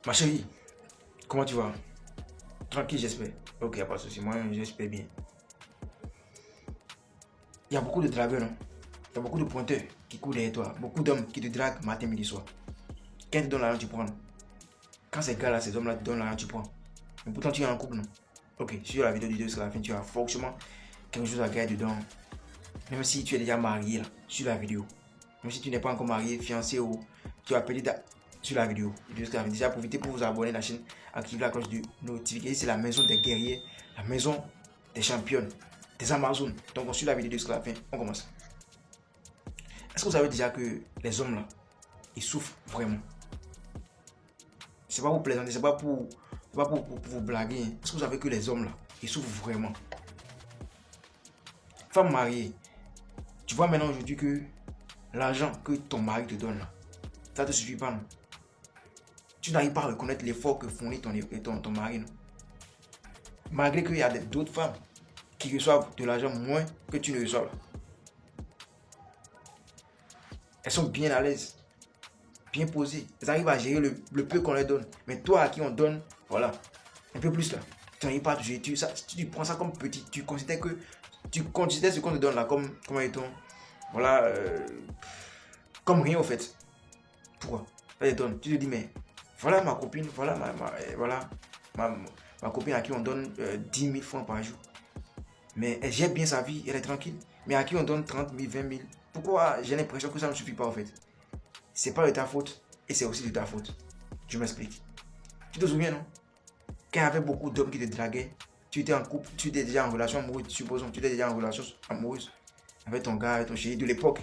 Ma chérie, comment tu vas? Tranquille, j'espère. Ok, pas de souci. Moi, j'espère bien. Il y a beaucoup de dragueurs, non? Il y a beaucoup de pointeurs qui courent derrière toi. Beaucoup d'hommes qui te draguent matin, midi, soir. Quand ils te donnent l'argent, tu prends. Quand ces gars-là, ces hommes-là te donnent l'argent, tu prends. Mais pourtant, tu es en couple, non? Ok, sur la vidéo du 2 jusqu'à la fin, tu as forcément quelque chose à gagner dedans. Même si tu es déjà marié, là, sur la vidéo. Même si tu n'es pas encore marié, fiancé ou tu as appelé sur la vidéo. Déjà, profitez pour vous abonner à la chaîne, activez la cloche de notification. C'est la maison des guerriers, la maison des championnes, des Amazones. Donc, on suit la vidéo jusqu'à la fin. On commence. Est-ce que vous savez déjà que les hommes là, ils souffrent vraiment? C'est pas pour plaisanter, c'est pas pour vous blaguer. Est-ce que vous savez que les hommes là, ils souffrent vraiment? Femme mariée, tu vois maintenant aujourd'hui que l'argent que ton mari te donne là, ça te suffit pas, non? Tu n'arrives pas à reconnaître l'effort que fournit ton mari, non? Malgré qu'il y a d'autres femmes qui reçoivent de l'argent moins que tu ne reçois là. Elles sont bien à l'aise, bien posées. Elles arrivent à gérer le peu qu'on leur donne. Mais toi à qui on donne, voilà, un peu plus là. Tu n'arrives pas à te gérer. Tu prends ça comme petit. Tu considères ce qu'on te donne là comme, comment est-on, voilà, comme rien au fait. Pourquoi? Tu te dis, mais voilà ma copine, voilà ma copine à qui on donne 10 000 francs par jour. Mais elle gère bien sa vie, elle est tranquille. Mais à qui on donne 30 000, 20 000. Pourquoi j'ai l'impression que ça ne suffit pas en fait? C'est pas de ta faute et c'est aussi de ta faute. Je m'explique. Tu te souviens, non? Quand il y avait beaucoup d'hommes qui te draguaient, tu étais en couple, tu étais déjà en relation amoureuse, supposons, tu étais déjà en relation amoureuse avec ton gars, avec ton chéri de l'époque.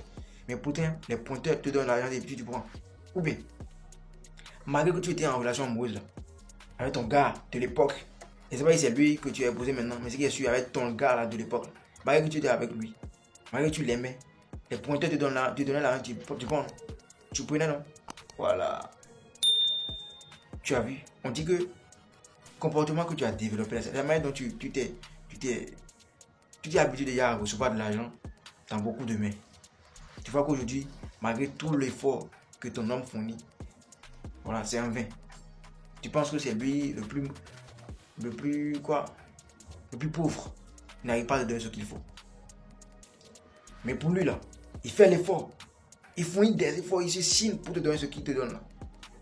Mais pourtant, les pointeurs te donnent l'argent et puis tu prends. Ou bien, malgré que tu étais en relation amoureuse là, avec ton gars de l'époque, et c'est pas si c'est lui que tu as épousé maintenant, mais c'est qui est sûr avec ton gars là de l'époque, malgré que tu étais avec lui, malgré que tu l'aimais, les pointeurs te donnaient l'argent, tu prends, tu prenais, non? Voilà. Tu as vu? On dit que comportement que tu as développé, c'est la manière dont tu t'es habitué déjà à recevoir de l'argent dans beaucoup de mains. Tu vois qu'aujourd'hui, malgré tout l'effort que ton homme fournit, voilà, c'est en vain. Tu penses que c'est lui le plus pauvre. Il n'arrive pas à te donner ce qu'il faut. Mais pour lui là, il fait l'effort. Il fournit des efforts, il se signe pour te donner ce qu'il te donne là.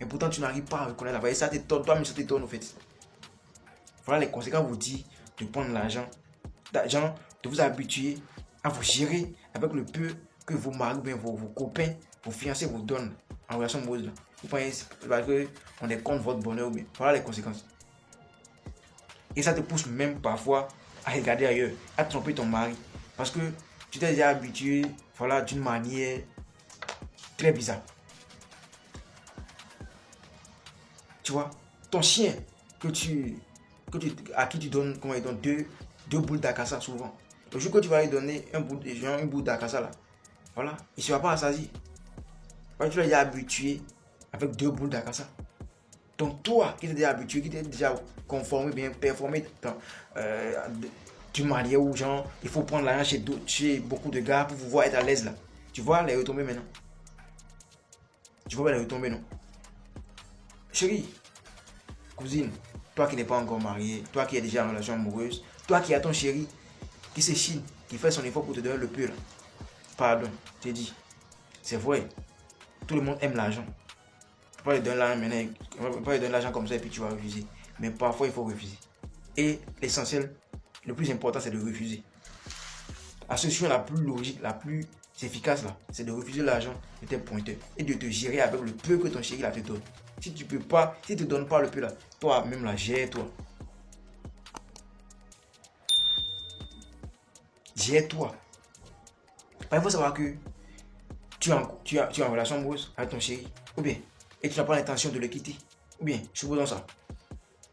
Mais pourtant tu n'arrives pas à reconnaître la valeur. Ça t'étonne, toi-même ça t'étonne au fait. Voilà les conséquences vous dit de prendre l'argent, de vous habituer à vous gérer avec le peu que vos maris, bien vos copains, vos fiancés vous donnent en relation amoureuse là. Vous pensez parce qu'on est contre votre bonheur ou bien. Voilà les conséquences. Et ça te pousse même parfois à regarder ailleurs, à tromper ton mari. Parce que tu t'es déjà habitué, voilà, d'une manière très bizarre. Tu vois, ton chien à qui tu donnes, comment il donne deux boules d'acassa souvent. Le jour que tu vas lui donner une boule d'acassa là, voilà, il ne sera pas rassasié. Voilà, tu l'as déjà habitué avec 2 boules d'acassa. Donc toi qui t'es déjà habitué, qui t'es déjà conformé, bien performé dans d'une manière où genre il faut prendre l'argent chez beaucoup de gars pour pouvoir être à l'aise là. Tu vois les retombées maintenant. Tu vois les retombées, non? Chérie, cousine, toi qui n'es pas encore mariée, toi qui es déjà en relation amoureuse, toi qui as ton chéri qui se chine, qui fait son effort pour te donner le peu là. Pardon, je t'ai dit. C'est vrai, tout le monde aime l'argent. Tu peux pas lui donner l'argent maintenant, tu peux pas lui donner l'argent comme ça et puis tu vas refuser. Mais parfois il faut refuser. Et l'essentiel, le plus important, c'est de refuser. La solution la plus logique, la plus efficace là, c'est de refuser l'argent de tes pointeurs et de te gérer avec le peu que ton chéri là te donne. Si tu peux pas, si tu te donnes pas le peu là, toi-même la gère-toi. Gère-toi. Il faut savoir que tu es en relation amoureuse avec ton chéri, ou bien, et tu n'as pas l'intention de le quitter, ou bien, supposons ça.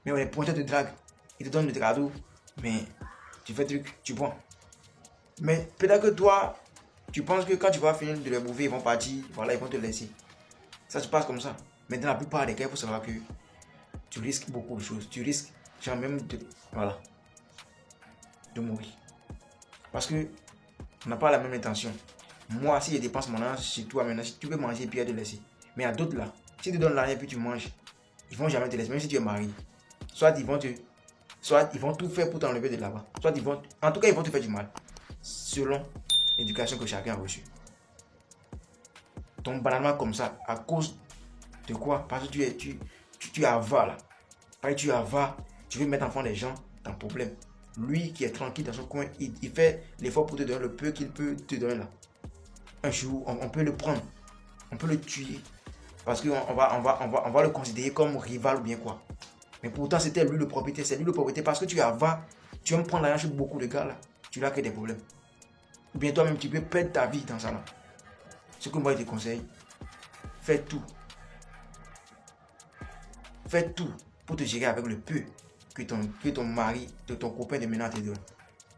Mais on est pointeur de drague, il te donne des cadeaux, mais tu fais truc, tu prends. Mais peut-être que toi, tu penses que quand tu vas finir de les bouffer, ils vont partir, voilà, ils vont te laisser. Ça se passe comme ça. Mais dans la plupart des cas, il faut savoir que tu risques beaucoup de choses. Tu risques, genre même voilà, de mourir. Parce que on n'a pas la même intention. Moi, si je dépense mon argent sur toi maintenant, si tu peux manger, puis te laisser. Mais à d'autres là, si tu donnes l'argent et puis tu manges, ils vont jamais te laisser, même si tu es marié. Soit ils vont tout faire pour t'enlever de là-bas. Soit en tout cas, ils vont te faire du mal. Selon l'éducation que chacun a reçue. Donc, banalement comme ça, à cause de quoi? Parce que tu es avare là. Parce que tu es avare, tu veux mettre en front des gens, t'as un problème. Lui qui est tranquille dans son coin, il fait l'effort pour te donner le peu qu'il peut te donner là. Un jour, on peut le prendre, on peut le tuer. Parce qu'on va le considérer comme rival ou bien quoi. Mais pourtant, c'était lui le propriétaire. C'est lui le propriétaire parce que tu es avare. Tu vas me prendre l'argent chez beaucoup de gars là. Tu vas créer des problèmes. Ou bien toi-même, tu peux perdre ta vie dans ça là. Ce que moi je te conseille, fais tout. Fais tout pour te gérer avec le peu que ton mari, que ton copain de maintenant te donne.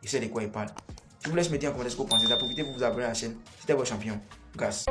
Il sait de quoi il parle. Je vous laisse me dire en commentaire ce que vous pensez. Profitez pour vous abonner à la chaîne. C'était votre champion. Gas.